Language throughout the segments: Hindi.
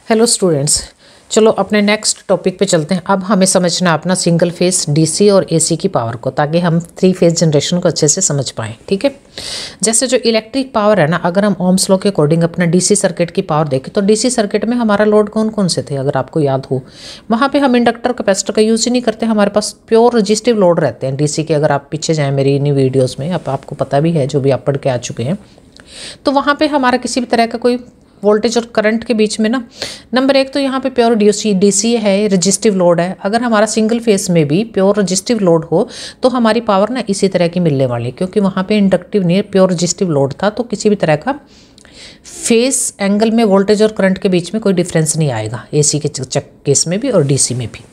हेलो स्टूडेंट्स, चलो अपने नेक्स्ट टॉपिक पे चलते हैं। अब हमें समझना अपना सिंगल फेज डीसी और एसी की पावर को, ताकि हम थ्री फेज जनरेशन को अच्छे से समझ पाएँ। ठीक है, जैसे जो इलेक्ट्रिक पावर है ना, अगर हम ओम्स लॉ के अकॉर्डिंग अपना डीसी सर्किट की पावर देखें तो डीसी सर्किट में हमारा लोड कौन कौन से थे, अगर आपको याद हो। वहाँ पर हम इंडक्टर कैपेसिटर का यूज़ ही नहीं करते, हमारे पास प्योर रजिस्टिव लोड रहते हैं डीसी के। अगर आप पीछे जाएँ मेरी इन्हीं वीडियोज़ में, अब आपको पता भी है जो भी आप पढ़ के आ चुके हैं, तो वहाँ पर हमारा किसी भी तरह का कोई वोल्टेज और करंट के बीच में ना, नंबर एक तो यहाँ पे प्योर डीसी है, रजिस्टिव लोड है। अगर हमारा सिंगल फेस में भी प्योर रजिस्टिव लोड हो तो हमारी पावर ना इसी तरह की मिलने वाली, क्योंकि वहाँ पे इंडक्टिव नहीं, प्योर रजिस्टिव लोड था, तो किसी भी तरह का फेस एंगल में वोल्टेज और करंट के बीच में कोई डिफरेंस नहीं आएगा, एसी के केस में भी और डीसी में भी।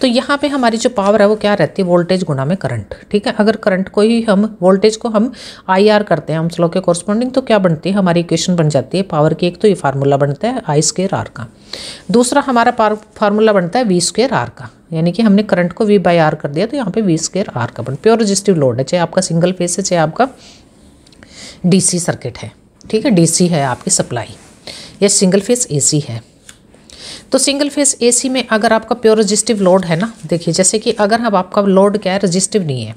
तो यहाँ पे हमारी जो पावर है वो क्या रहती है, वोल्टेज गुणा में करंट। ठीक है, अगर करंट को ही हम वोल्टेज को हम IR करते हैं ओम्स लॉ के कॉरस्पॉन्डिंग, तो क्या बनती है हमारी इक्वेशन बन जाती है पावर की। एक तो ये फार्मूला बनता है I²R का, दूसरा हमारा फार्मूला बनता है V²R का, यानी कि हमने करंट को V/R कर दिया तो यहाँ पे V²R का बन। प्योर रजिस्टिव लोड है, चाहे आपका सिंगल फेस है चाहे आपका DC सर्किट है। ठीक है, DC है आपकी सप्लाई, या सिंगल फेस AC है। तो सिंगल फेस AC में अगर आपका प्योर रजिस्टिव लोड है ना, देखिए जैसे कि अगर हम आपका लोड क्या है, रजिस्टिव नहीं है,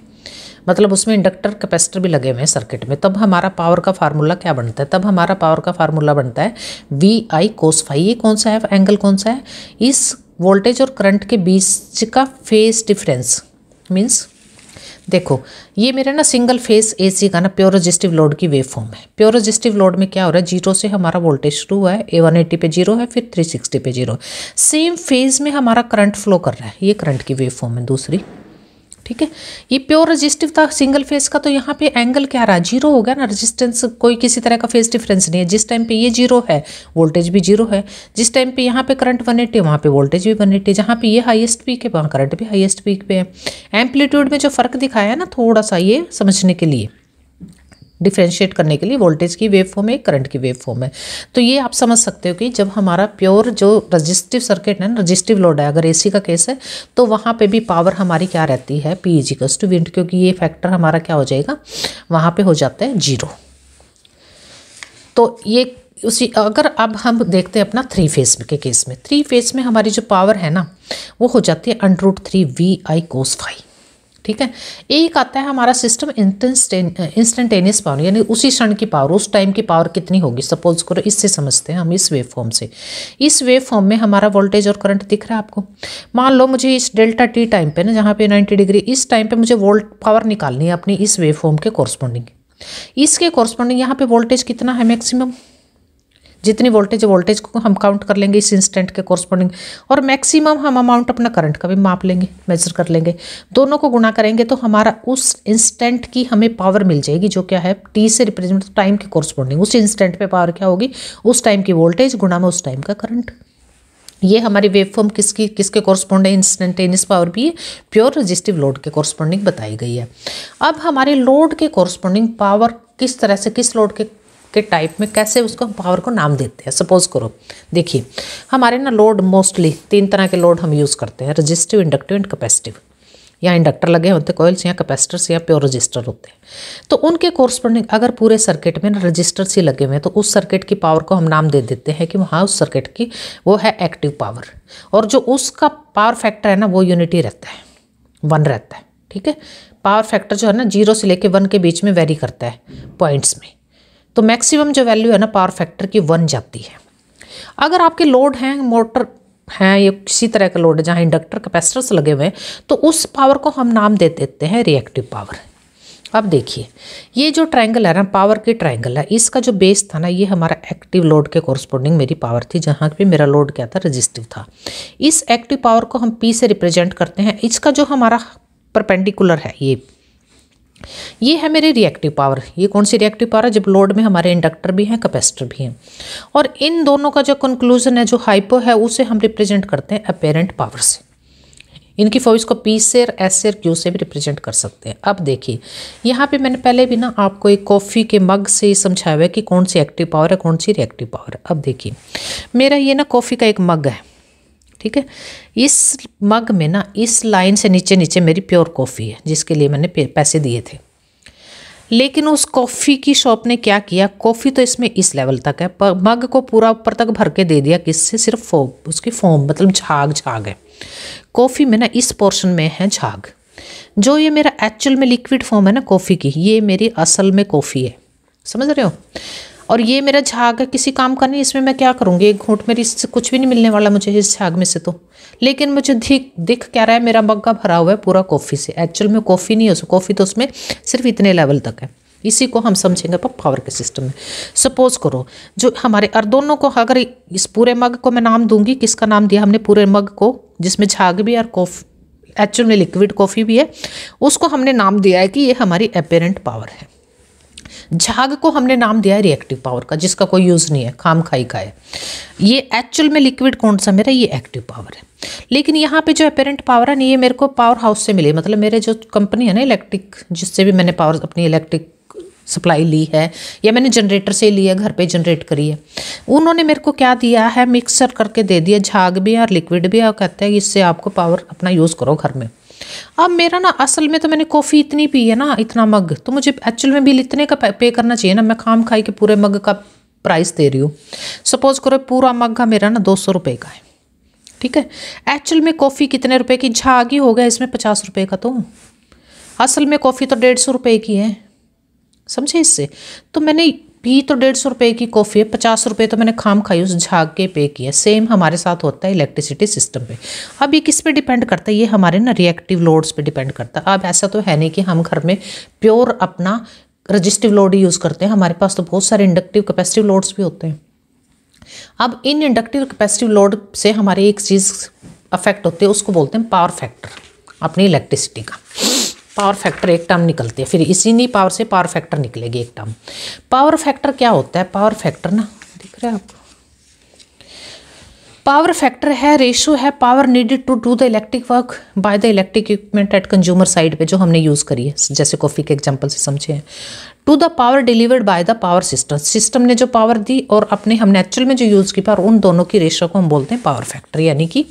मतलब उसमें इंडक्टर कैपेसिटर भी लगे हुए हैं सर्किट में, तब हमारा पावर का फार्मूला क्या बनता है, तब हमारा पावर का फार्मूला बनता है VI cos φ। ये कौन सा है एंगल, कौन सा है, इस वोल्टेज और करंट के बीच का फेस डिफरेंस। मीन्स देखो ये मेरा ना सिंगल फेस AC का ना प्योर रजिस्टिव लोड की वेव फॉर्म है। प्योर रजिस्टिव लोड में क्या हो रहा है, जीरो से हमारा वोल्टेज शुरू हुआ है, 180 पे जीरो है, फिर 360 पे जीरो। सेम फेज में हमारा करंट फ्लो कर रहा है, ये करंट की वेव फॉर्म है दूसरी। ठीक है, ये प्योर रजिस्टिव था सिंगल फेस का, तो यहाँ पे एंगल क्या रहा, जीरो हो गया ना, रेजिस्टेंस कोई किसी तरह का फेस डिफरेंस नहीं है। जिस टाइम पे ये जीरो है वोल्टेज भी जीरो है, जिस टाइम पे यहाँ पे करंट 180 वहाँ पे वोल्टेज भी 180, जहाँ पे ये हाईएस्ट पीक है वहाँ करंट भी हाईएस्ट पीक पे है। एम्पलीट्यूड में जो फर्क दिखाया है ना, थोड़ा सा ये समझने के लिए, डिफ्रेंशिएट करने के लिए, वोल्टेज की वेव फॉर्म है, करंट की वेव फॉर्म है। तो ये आप समझ सकते हो कि जब हमारा प्योर जो रजिस्टिव सर्किट है ना, रजिस्टिव लोड है, अगर AC का केस है तो वहाँ पे भी पावर हमारी क्या रहती है, P = V, क्योंकि ये फैक्टर हमारा क्या हो जाएगा, वहाँ पे हो जाता है जीरो। तो ये उसी, अगर अब हम देखते हैं अपना थ्री फेस के केस में, थ्री फेस में हमारी जो पावर है ना वो हो जाती है √3 VI cos φ। ठीक है, एक आता है हमारा सिस्टम इंस्टेंटेनियस पावर, यानी उसी क्षण की पावर, उस टाइम की पावर कितनी होगी। सपोज करो इससे समझते हैं हम, इस वेव फॉर्म से, इस वेव फॉर्म में हमारा वोल्टेज और करंट दिख रहा है आपको। मान लो मुझे इस ΔT टाइम पे ना, जहाँ पे 90 डिग्री, इस टाइम पे मुझे पावर निकालनी है अपनी इस वेव फॉर्म के कॉरस्पॉन्डिंग। इसके कॉरस्पॉन्डिंग यहाँ पे वोल्टेज कितना है, मैक्सिमम जितनी वोल्टेज है वोल्टेज को हम काउंट कर लेंगे इस इंस्टेंट के कॉरस्पॉन्डिंग, और मैक्सिमम हम अमाउंट अपना करंट का भी माप लेंगे, मेजर कर लेंगे, दोनों को गुणा करेंगे तो हमारा उस इंस्टेंट की हमें पावर मिल जाएगी, जो क्या है T से रिप्रेजेंट टाइम के कॉरस्पॉन्डिंग। उस इंस्टेंट पे पावर क्या होगी, उस टाइम की वोल्टेज गुणा में उस टाइम का करंट। ये हमारी वेव फॉर्म किसके कॉरस्पॉन्ड है, इंस्टेंटेनियस पावर भी है, प्योर रजिस्टिव लोड के कॉरस्पॉन्डिंग बताई गई है। अब हमारे लोड के कॉरस्पॉन्डिंग पावर किस तरह से, किस लोड के टाइप में कैसे उसको पावर को नाम देते हैं। सपोज करो, देखिए हमारे ना लोड मोस्टली 3 तरह के लोड हम यूज़ करते हैं, रजिस्टिव, इंडक्टिव एंड कैपेसिटिव। या इंडक्टर लगे होते कॉइल्स, या कैपेसिटर्स, या प्योर रजिस्टर होते हैं। तो उनके कॉरस्पॉन्डिंग अगर पूरे सर्किट में ना रजिस्टर्स ही लगे हुए हैं तो उस सर्किट की पावर को हम नाम दे देते हैं कि वहाँ उस सर्किट की वो है एक्टिव पावर, और जो उसका पावर फैक्टर है ना वो यूनिटी रहता है, 1 रहता है। ठीक है, पावर फैक्टर जो है ना 0 से लेकर 1 के बीच में वेरी करता है पॉइंट्स में, तो मैक्सिमम जो वैल्यू है ना पावर फैक्टर की 1 जाती है। अगर आपके लोड हैं, मोटर हैं, ये किसी तरह का लोड है जहाँ इंडक्टर कैपेसिटर्स लगे हुए हैं, तो उस पावर को हम नाम दे देते हैं रिएक्टिव पावर। अब देखिए ये जो ट्रायंगल है ना, पावर की ट्रायंगल है, इसका जो बेस था ना ये हमारा एक्टिव लोड के कॉरस्पॉन्डिंग मेरी पावर थी, जहाँ पे मेरा लोड क्या था, रजिस्टिव था। इस एक्टिव पावर को हम P से रिप्रेजेंट करते हैं। इसका जो हमारा परपेंडिकुलर है ये है मेरी रिएक्टिव पावर। ये कौन सी रिएक्टिव पावर है, जब लोड में हमारे इंडक्टर भी हैं, कैपेसिटर भी हैं, और इन दोनों का जो कंक्लूजन है, जो हाइपो है, उसे हम रिप्रेजेंट करते हैं अपेरेंट पावर से। इनकी फॉर्म्स को P से, S से, Q से भी रिप्रेजेंट कर सकते हैं। अब देखिए यहाँ पे मैंने पहले भी ना आपको एक कॉफ़ी के मग से समझाया हुआ है कि कौन सी एक्टिव पावर है, कौन सी रिएक्टिव पावर है। अब देखिए मेरा ये ना कॉफ़ी का एक मग है, ठीक है, इस मग में ना इस लाइन से नीचे नीचे मेरी प्योर कॉफ़ी है, जिसके लिए मैंने पैसे दिए थे। लेकिन उस कॉफ़ी की शॉप ने क्या किया, कॉफ़ी तो इसमें इस लेवल तक है, पर मग को पूरा ऊपर तक भर के दे दिया, किससे, सिर्फ फोम, उसकी फोम मतलब झाग झाग है। कॉफ़ी में ना इस पोर्शन में है झाग। जो ये मेरा एक्चुअल में लिक्विड फॉर्म है ना कॉफ़ी की, ये मेरी असल में कॉफ़ी है, समझ रहे हो। और ये मेरा झाग है, किसी काम का नहीं, इसमें मैं क्या करूँगी, एक घूंट मेरी इससे कुछ भी नहीं मिलने वाला मुझे इस झाग में से तो। लेकिन मुझे दिख क्या रहा है, मेरा मग्गा भरा हुआ है पूरा कॉफ़ी से। एक्चुअल में कॉफ़ी नहीं है, कॉफ़ी तो उसमें सिर्फ इतने लेवल तक है। इसी को हम समझेंगे पावर के सिस्टम में। सपोज करो जो हमारे और दोनों को, अगर इस पूरे मग को मैं नाम दूंगी, किसका नाम दिया हमने, पूरे मग को जिसमें झाग भी और कॉफ़ी एक्चुअल में लिक्विड कॉफ़ी भी है, उसको हमने नाम दिया है कि ये हमारी अपेरेंट पावर है। झाग को हमने नाम दिया है रिएक्टिव पावर का, जिसका कोई यूज़ नहीं है, खाम खाई का है। ये एक्चुअल में लिक्विड कौन सा मेरा, ये एक्टिव पावर है। लेकिन यहाँ पे जो अपेरेंट पावर है ना, ये मेरे को पावर हाउस से मिली, मतलब मेरे जो कंपनी है ना इलेक्ट्रिक, जिससे भी मैंने पावर अपनी इलेक्ट्रिक सप्लाई ली है, या मैंने जनरेटर से ली है, घर पे जनरेट करी है, उन्होंने मेरे को क्या दिया है, मिक्सर करके दे दिया, झाग भी और लिक्विड भी, और कहते हैं इससे आपको पावर अपना यूज़ करो घर में। अब मेरा ना असल में तो मैंने कॉफ़ी इतनी पी है ना, इतना मग, तो मुझे एक्चुअल में बिल इतने का पे करना चाहिए ना। मैं खाम खाई के पूरे मग का प्राइस दे रही हूँ। सपोज करो पूरा मग का मेरा ना 200 रुपये का है, ठीक है। एक्चुअल में कॉफ़ी कितने रुपए की, झाग ही हो गया इसमें 50 रुपये का, तो असल में कॉफ़ी तो 150 रुपये की है, समझे। इससे तो मैंने पी तो 150 रुपये की कॉफ़ी है, 50 रुपये तो मैंने खाम खाई उस झाग के पे किए। सेम हमारे साथ होता है इलेक्ट्रिसिटी सिस्टम पे। अब ये किस पे डिपेंड करता है, ये हमारे ना रिएक्टिव लोड्स पे डिपेंड करता है। अब ऐसा तो है नहीं कि हम घर में प्योर अपना रजिस्टिव लोड ही यूज़ करते हैं, हमारे पास तो बहुत सारे इंडक्टिव कैपेसिटिव लोड्स भी होते हैं। अब इन इंडक्टिव कैपेसिटिव लोड से हमारी एक चीज़ अफेक्ट होती है, उसको बोलते हैं पावर फैक्टर, अपनी इलेक्ट्रिसिटी का पावर फैक्टर एक टर्म निकलती है, फिर इसी नहीं पावर से पावर फैक्टर निकलेगी एक टर्म। पावर फैक्टर क्या होता है, पावर फैक्टर ना दिख रहा है आपको, पावर फैक्टर है रेशो है power needed to do the electric work by the electric equipment at consumer side पे, जो हमने यूज़ करी है, जैसे कॉफ़ी के एग्जांपल से समझे हैं, to the power delivered by the power system, system ने जो पावर दी और अपने हमने एक्चुअल में जो यूज़ की पावर, उन दोनों की रेशो को हम बोलते हैं पावर फैक्टर। यानी कि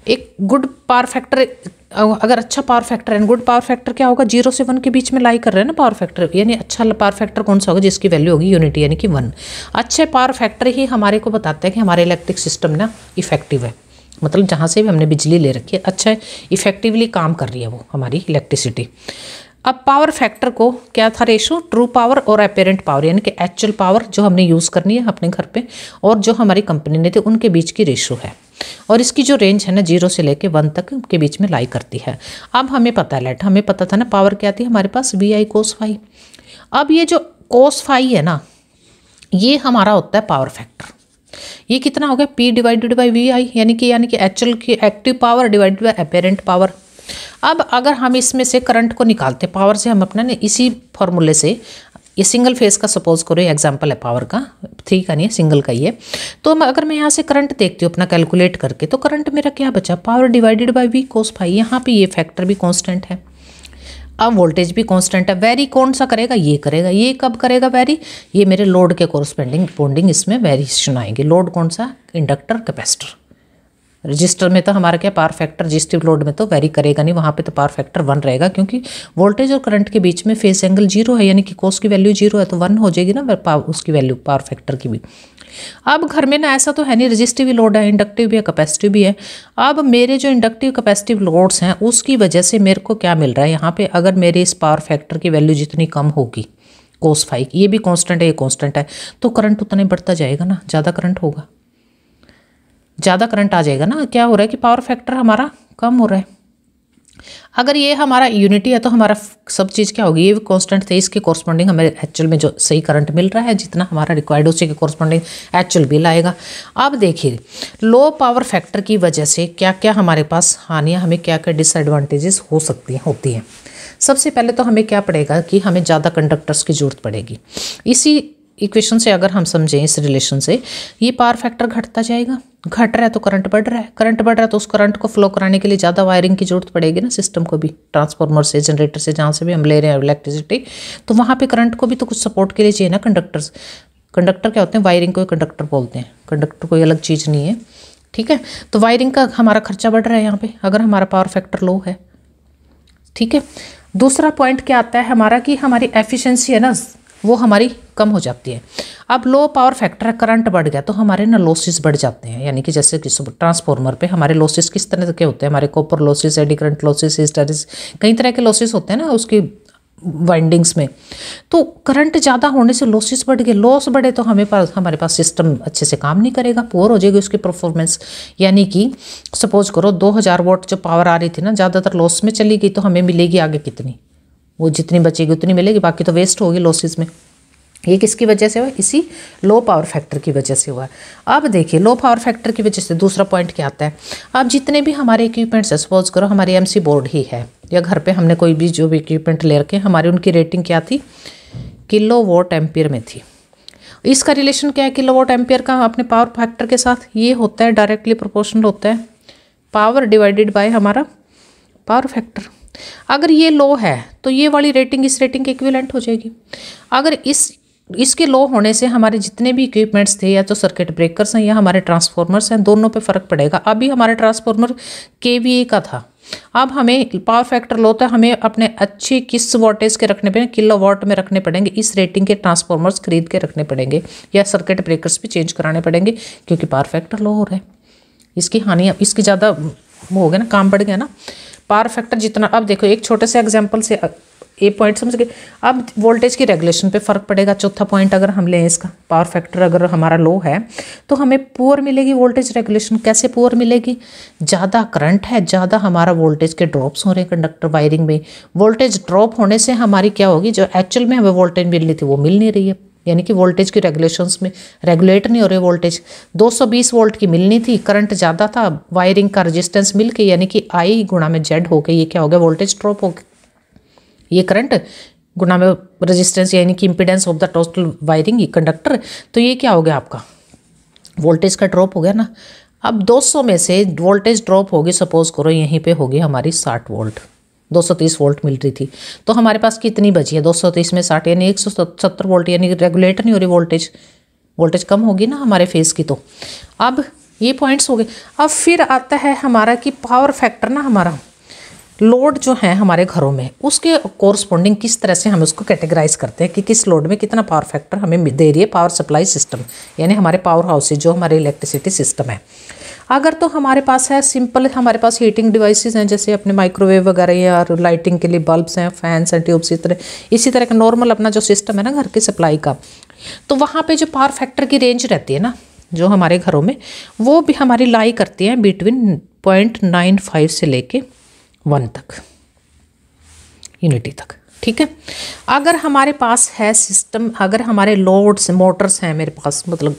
एक गुड पावर फैक्टर, अगर अच्छा पावर फैक्टर है, गुड पावर फैक्टर क्या होगा, 0 से 1 के बीच में लाई कर रहे हैं ना पावर फैक्टर, यानी अच्छा पावर फैक्टर कौन सा होगा, जिसकी वैल्यू होगी यूनिटी यानी कि 1। अच्छे पावर फैक्टर ही हमारे को बताते हैं कि हमारे इलेक्ट्रिक सिस्टम ना इफेक्टिव है, मतलब जहाँ से भी हमने बिजली ले रखी है अच्छा इफेक्टिवली काम कर रही है वो हमारी इलेक्ट्रिसिटी। अब पावर फैक्टर को क्या था रेशो, ट्रू पावर और अपेरेंट पावर, यानी कि एक्चुअल पावर जो हमने यूज़ करनी है अपने घर पे और जो हमारी कंपनी ने थी, उनके बीच की रेशो है। और इसकी जो रेंज है ना 0 से लेके 1 तक के बीच में लाई करती है। अब हमें पता है लेट, हमें पता था ना पावर क्या थी हमारे पास, VI cos फाई। अब ये जो cos फाई है ना, ये हमारा होता है पावर फैक्टर। ये कितना हो गया, P डिवाइडेड बाई VI, यानी कि एक्चुअल की active power divided by apparent power. अब अगर हम इसमें से करंट को निकालते पावर से, हम अपना इसी फॉर्मूले से, ये सिंगल फेस का सपोज करो एग्जांपल है पावर का, 3 का नहीं है सिंगल का ही है, तो अगर मैं यहाँ से करंट देखती हूँ अपना कैलकुलेट करके, तो करंट मेरा क्या बचा, power divided by V cos phi. यहाँ पे ये फैक्टर भी कांस्टेंट है, अब वोल्टेज भी कांस्टेंट है। वेरी कौन सा करेगा, ये करेगा। ये कब करेगा वेरी, ये मेरे लोड के कोरस्पोंडिंग इसमें वेरिएशन आएंगे। लोड कौन सा, इंडक्टर कैपेसिटर। रजिस्टर में तो हमारा क्या पावर फैक्टर, रजिस्टिव लोड में तो वेरी करेगा नहीं, वहाँ पे तो पावर फैक्टर 1 रहेगा, क्योंकि वोल्टेज और करंट के बीच में फेस एंगल 0 है, यानी कि कोस की वैल्यू 0 है, तो 1 हो जाएगी ना उसकी वैल्यू पावर फैक्टर की भी। अब घर में ना ऐसा तो है नहीं, रजिस्टिव भी लोड है, इंडक्टिव भी है, कैपेसिटिव भी है। अब मेरे जो इंडक्टिव कैपेसिटिव लोड्स हैं उसकी वजह से मेरे को क्या मिल रहा है यहाँ पे, अगर मेरे इस पावर फैक्टर की वैल्यू जितनी कम होगी कोस फाई, ये भी कांस्टेंट है ये कांस्टेंट है, तो करंट उतना ही बढ़ता जाएगा ना, ज़्यादा करंट होगा, ज़्यादा करंट आ जाएगा ना। क्या हो रहा है कि पावर फैक्टर हमारा कम हो रहा है। अगर ये हमारा यूनिटी है तो हमारा सब चीज़ क्या होगी, ये भी कांस्टेंट थे, इसके कॉरस्पॉन्डिंग हमें एक्चुअल में जो सही करंट मिल रहा है जितना हमारा रिक्वायर्ड, उसी के कॉरस्पॉन्डिंग एक्चुअल बिल आएगा। अब देखिए लो पावर फैक्टर की वजह से क्या क्या हमारे पास हानियाँ, हमें क्या क्या डिसएडवांटेजेस हो सकती हैं, होती हैं। सबसे पहले तो हमें क्या पड़ेगा कि हमें ज़्यादा कंडक्टर्स की जरूरत पड़ेगी। इसी इक्वेशन से अगर हम समझें, इस रिलेशन से, ये पावर फैक्टर घटता जाएगा, घट रहा है तो करंट बढ़ रहा है, करंट बढ़ रहा है तो उस करंट को फ्लो कराने के लिए ज़्यादा वायरिंग की जरूरत पड़ेगी ना सिस्टम को भी, ट्रांसफार्मर से, जनरेटर से, जहाँ से भी हम ले रहे हैं इलेक्ट्रिसिटी, तो वहाँ पे करंट को भी तो कुछ सपोर्ट के लिए चाहिए ना कंडक्टर्स। कंडक्टर क्या होते हैं, वायरिंग को कंडक्टर बोलते हैं, कंडक्टर कोई अलग चीज़ नहीं है, ठीक है। तो वायरिंग का हमारा खर्चा बढ़ रहा है यहाँ पे, अगर हमारा पावर फैक्टर लो है, ठीक है। दूसरा पॉइंट क्या आता है हमारा कि हमारी एफिशिएंसी है ना वो हमारी कम हो जाती है। अब लो पावर फैक्टर है, करंट बढ़ गया तो हमारे ना लॉसेस बढ़ जाते हैं, यानी कि जैसे कि ट्रांसफार्मर पे हमारे लॉसेस किस तरह के होते हैं, हमारे copper losses, eddy current losses, hysteresis, कई तरह के लॉसेस होते हैं ना उसकी वाइंडिंग्स में। तो करंट ज़्यादा होने से लॉसेस बढ़ गए, लॉस बढ़े तो हमारे पास सिस्टम अच्छे से काम नहीं करेगा, पुअर हो जाएगी उसकी परफॉर्मेंस। यानी कि सपोज करो 2000 वोट जो पावर आ रही थी ना, ज़्यादातर लॉस में चली गई तो हमें मिलेगी आगे कितनी, वो जितनी बचेगी उतनी मिलेगी, बाकी तो वेस्ट होगी लॉसेस में। ये किसकी वजह से हुआ, इसी लो पावर फैक्टर की वजह से हुआ है। अब देखिए लो पावर फैक्टर की वजह से दूसरा पॉइंट क्या आता है। अब जितने भी हमारे इक्विपमेंट्स है, सपोज करो हमारी एमसी बोर्ड ही है या घर पे हमने कोई भी जो भी इक्विपमेंट ले रखे, हमारी उनकी रेटिंग क्या थी, किलो वॉट एम्पियर में थी। इसका रिलेशन क्या है किलो वॉट एम्पियर का अपने पावर फैक्टर के साथ, ये होता है डायरेक्टली प्रोपोर्शनल होता है पावर डिवाइडेड बाय हमारा पावर फैक्टर। अगर ये लो है तो ये वाली रेटिंग इस रेटिंग के इक्विवेलेंट हो जाएगी। अगर इसके लो होने से हमारे जितने भी इक्विपमेंट्स थे, या तो सर्किट ब्रेकर्स हैं या हमारे ट्रांसफॉर्मर्स हैं, दोनों पे फ़र्क पड़ेगा। अभी हमारे ट्रांसफॉर्मर केवीए का था, अब हमें पावर फैक्टर लो था, हमें अपने अच्छे किस वोल्टेज के रखने पड़ेंगे, किलो वॉट में रखने पड़ेंगे, इस रेटिंग के ट्रांसफॉर्मर्स खरीद के रखने पड़ेंगे या सर्किट ब्रेकर्स भी चेंज कराने पड़ेंगे, क्योंकि पावर फैक्टर लो हो रहा है। इसकी हानि, इसकी ज़्यादा वो हो गया ना, काम बढ़ गया ना पावर फैक्टर जितना। अब देखो एक छोटे से एग्जांपल से ये पॉइंट समझ गए। अब वोल्टेज की रेगुलेशन पे फ़र्क पड़ेगा। चौथा पॉइंट अगर हम लें इसका, पावर फैक्टर अगर हमारा लो है तो हमें पुअर मिलेगी वोल्टेज रेगुलेशन। कैसे पुअर मिलेगी, ज़्यादा करंट है, ज़्यादा हमारा वोल्टेज के ड्रॉप्स हो रहे हैं कंडक्टर वायरिंग में। वोल्टेज ड्रॉप होने से हमारी क्या होगी, जो एक्चुअल में हमें वोल्टेज मिलनी थी वो मिल नहीं रही है, यानी कि वोल्टेज की रेगुलेशंस में रेगुलेट नहीं हो रहे। वोल्टेज 220 वोल्ट की मिलनी थी, करंट ज़्यादा था, वायरिंग का रेजिस्टेंस मिल के, यानी कि आई गुणा में जेड हो गई, ये क्या हो गया, वोल्टेज ड्रॉप हो गया। ये करंट गुणा में रेजिस्टेंस यानी कि impedance of the total wiring conductor, तो ये क्या हो गया आपका वोल्टेज का ड्रॉप हो गया ना। अब 200 में से वोल्टेज ड्रॉप होगी, सपोज करो यहीं पे होगी हमारी 60 वोल्ट, 230 वोल्ट मिल रही थी, तो हमारे पास कितनी बची है, 230 में 60 यानी 170 वोल्ट, यानी रेगुलेट नहीं हो रही वोल्टेज कम होगी ना हमारे फेस की। तो अब ये पॉइंट्स हो गए। अब फिर आता है हमारा कि पावर फैक्टर ना, हमारा लोड जो है हमारे घरों में, उसके कोरस्पॉन्डिंग किस तरह से हम उसको कैटेगराइज करते हैं कि किस लोड में कितना पावर फैक्टर हमें दे रही है पावर सप्लाई सिस्टम, यानी हमारे पावर हाउस जो हमारे इलेक्ट्रिसिटी सिस्टम है। अगर तो हमारे पास है सिंपल, हमारे पास हीटिंग डिवाइसेस हैं, जैसे अपने माइक्रोवेव वगैरह या लाइटिंग के लिए बल्ब्स हैं, फैंस हैं, ट्यूब्स, इसी तरह का नॉर्मल अपना जो सिस्टम है ना घर की सप्लाई का, तो वहाँ पे जो पावर फैक्टर की रेंज रहती है ना जो हमारे घरों में, वो भी हमारी लाई करती है बिटवीन 0.95 से लेके 1 तक, यूनिटी तक। ठीक है, अगर हमारे पास है सिस्टम, अगर हमारे लोड्स मोटर्स हैं मेरे पास, मतलब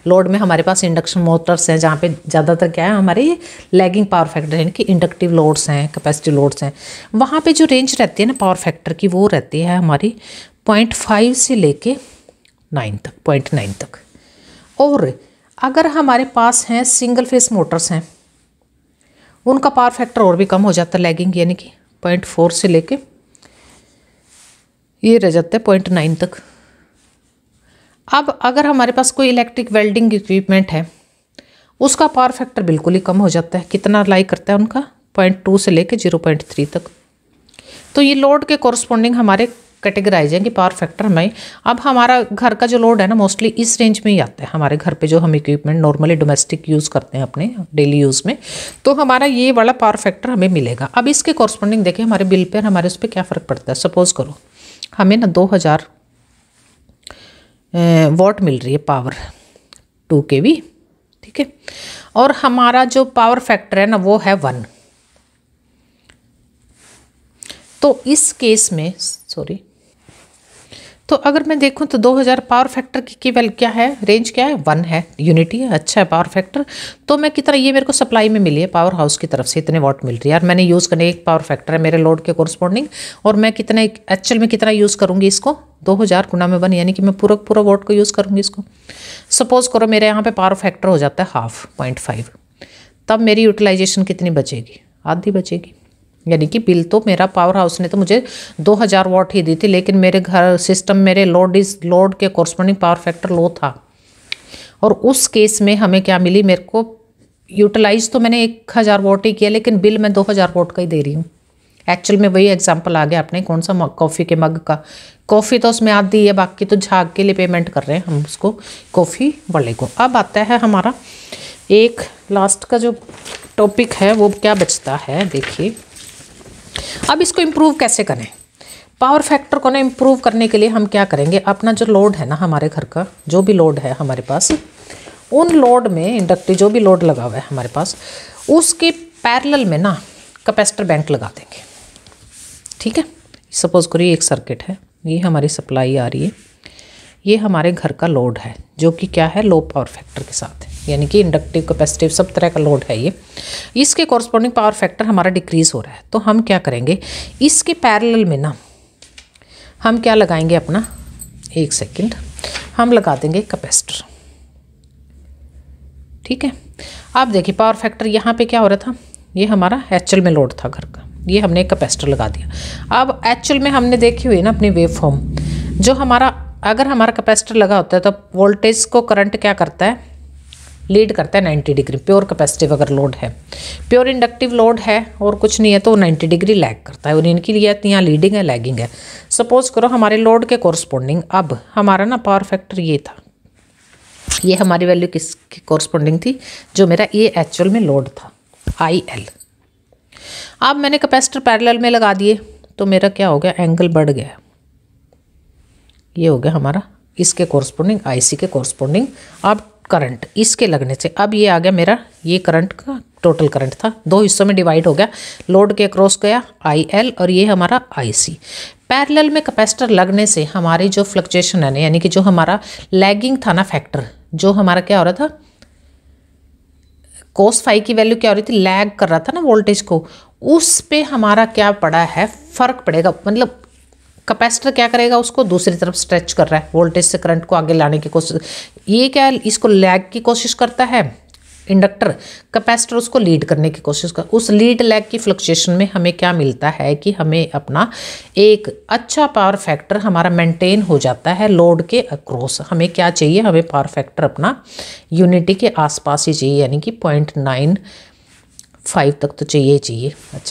लोड में हमारे पास इंडक्शन मोटर्स हैं, जहाँ पे ज़्यादातर क्या है हमारे लैगिंग पावर फैक्टर यानी कि इंडक्टिव लोड्स हैं, कैपेसिटिव लोड्स हैं, वहाँ पे जो रेंज रहती है ना पावर फैक्टर की, वो रहती है हमारी 0.5 से लेके 9 तक, 0.9 तक। और अगर हमारे पास हैं सिंगल फेस मोटर्स हैं, उनका पावर फैक्टर और भी कम हो जाता है लैगिंग, यानी कि 0.4 से लेके ये रह जाता है 0.9 तक। अब अगर हमारे पास कोई इलेक्ट्रिक वेल्डिंग इक्विपमेंट है, उसका पावर फैक्टर बिल्कुल ही कम हो जाता है। कितना लाई करता है उनका, 0.2 से लेके 0.3 तक। तो ये लोड के कोरस्पॉन्डिंग हमारे कैटेगराइज है कि पावर फैक्टर हमें। अब हमारा घर का जो लोड है ना मोस्टली इस रेंज में ही आता है, हमारे घर पे जो हम इक्विपमेंट नॉर्मली डोमेस्टिक यूज़ करते हैं अपने डेली यूज़ में, तो हमारा ये वाला पावर फैक्टर हमें मिलेगा। अब इसके कोरस्पॉन्डिंग देखें हमारे बिल पे, हमारे उस पर क्या फ़र्क पड़ता है। सपोज़ करो हमें ना 2000 वॉट मिल रही है पावर 2 kV, ठीक है, और हमारा जो पावर फैक्टर है ना वो है 1। तो इस केस में तो अगर मैं देखूं तो 2000 पावर फैक्टर की केवल क्या है, रेंज क्या है, 1 है, यूनिटी है, अच्छा है पावर फैक्टर। तो मैं कितना, ये मेरे को सप्लाई में मिली है पावर हाउस की तरफ से, इतने वॉट मिल रही है, और मैंने यूज़ करने एक पावर फैक्टर है मेरे लोड के कोरस्पॉन्डिंग, और मैं कितना एक्चुअल में कितना यूज़ करूँगी इसको, 2000 गुना में 1, यानी कि मैं पूरा वॉट को यूज़ करूँगी इसको। सपोज़ करो मेरे यहाँ पर पावर फैक्टर हो जाता है 0.5, तब मेरी यूटिलाइजेशन कितनी बचेगी, आधी बचेगी। यानी कि बिल तो मेरा पावर हाउस ने तो मुझे 2000 वॉट ही दी थी, लेकिन मेरे घर सिस्टम मेरे लोड के कोरस्पॉन्डिंग पावर फैक्टर लो था, और उस केस में हमें क्या मिली, मेरे को यूटिलाइज तो मैंने 1000 वॉट ही किया, लेकिन बिल मैं 2000 वॉट का ही दे रही हूँ। एक्चुअल में वही एग्जांपल आ गया अपने कौन सा कॉफ़ी के मग का। कॉफ़ी तो उसमें आधी है, बाकी तो झाग के लिए पेमेंट कर रहे हैं हम उसको कॉफ़ी वाले को। अब आता है हमारा एक लास्ट का जो टॉपिक है वो क्या बचता है, देखिए अब इसको इम्प्रूव कैसे करें। पावर फैक्टर को ना इम्प्रूव करने के लिए हम क्या करेंगे, अपना जो लोड है ना हमारे घर का जो भी लोड है हमारे पास, उन लोड में इंडक्टिव जो भी लोड लगा हुआ है हमारे पास, उसके पैरेलल में ना कैपेसिटर बैंक लगा देंगे। ठीक है, सपोज करिए एक सर्किट है, ये हमारी सप्लाई आ रही है, ये हमारे घर का लोड है जो कि क्या है, लो पावर फैक्टर के साथ है, यानी कि इंडक्टिव कैपेसिटिव सब तरह का लोड है ये। इसके कॉरस्पॉन्डिंग पावर फैक्टर हमारा डिक्रीज हो रहा है, तो हम क्या करेंगे, इसके पैरेलल में ना हम क्या लगाएंगे अपना, एक सेकंड, हम लगा देंगे कैपेसिटर। ठीक है, अब देखिए पावर फैक्टर यहाँ पे क्या हो रहा था, ये हमारा एक्चुअल में लोड था घर का, ये हमने कैपेसिटर लगा दिया। अब एक्चुअल में हमने देखी हुई ना अपनी वेव फॉर्म, जो हमारा अगर हमारा कैपेसिटर लगा होता है तो वोल्टेज को करंट क्या करता है, लीड करता है 90 डिग्री। प्योर कैपेसिटिव अगर लोड है, प्योर इंडक्टिव लोड है और कुछ नहीं है तो 90 डिग्री लैग करता है, और इनकी लिए यहाँ लीडिंग है लैगिंग है। सपोज करो हमारे लोड के कॉरस्पॉन्डिंग अब हमारा ना पावर फैक्टर ये था, ये हमारी वैल्यू किसकी कॉरस्पॉन्डिंग थी, जो मेरा ये एक्चुअल में लोड था IL। अब मैंने कैपेसिटर पैरेलल में लगा दिए तो मेरा क्या हो गया, एंगल बढ़ गया, ये हो गया हमारा इसके कॉरस्पॉन्डिंग IC के कॉरस्पॉन्डिंग। अब करंट इसके लगने से अब ये आ गया मेरा, ये करंट का टोटल करंट था, दो हिस्सों में डिवाइड हो गया, लोड के क्रॉस गया IL और ये हमारा IC। पैरेलल में कैपेसिटर लगने से हमारी जो फ्लक्चुएशन है ना, यानी कि जो हमारा लैगिंग था ना फैक्टर, जो हमारा क्या हो रहा था, cos फाई की वैल्यू क्या हो रही थी, लैग कर रहा था ना वोल्टेज को, उस पे हमारा क्या पड़ा है, फर्क पड़ेगा। मतलब कैपेसिटर क्या करेगा, उसको दूसरी तरफ स्ट्रेच कर रहा है, वोल्टेज से करंट को आगे लाने की कोशिश, ये क्या है, इसको लैग की कोशिश करता है इंडक्टर, कैपेसिटर उसको लीड करने की कोशिश कर। उस लीड लैग की फ्लक्चुएशन में हमें क्या मिलता है कि हमें अपना एक अच्छा पावर फैक्टर हमारा मेंटेन हो जाता है लोड के अक्रॉस। हमें क्या चाहिए, हमें पावर फैक्टर अपना यूनिटी के आसपास ही चाहिए, यानी कि 0.95 तक तो चाहिए ही चाहिए। अच्छा।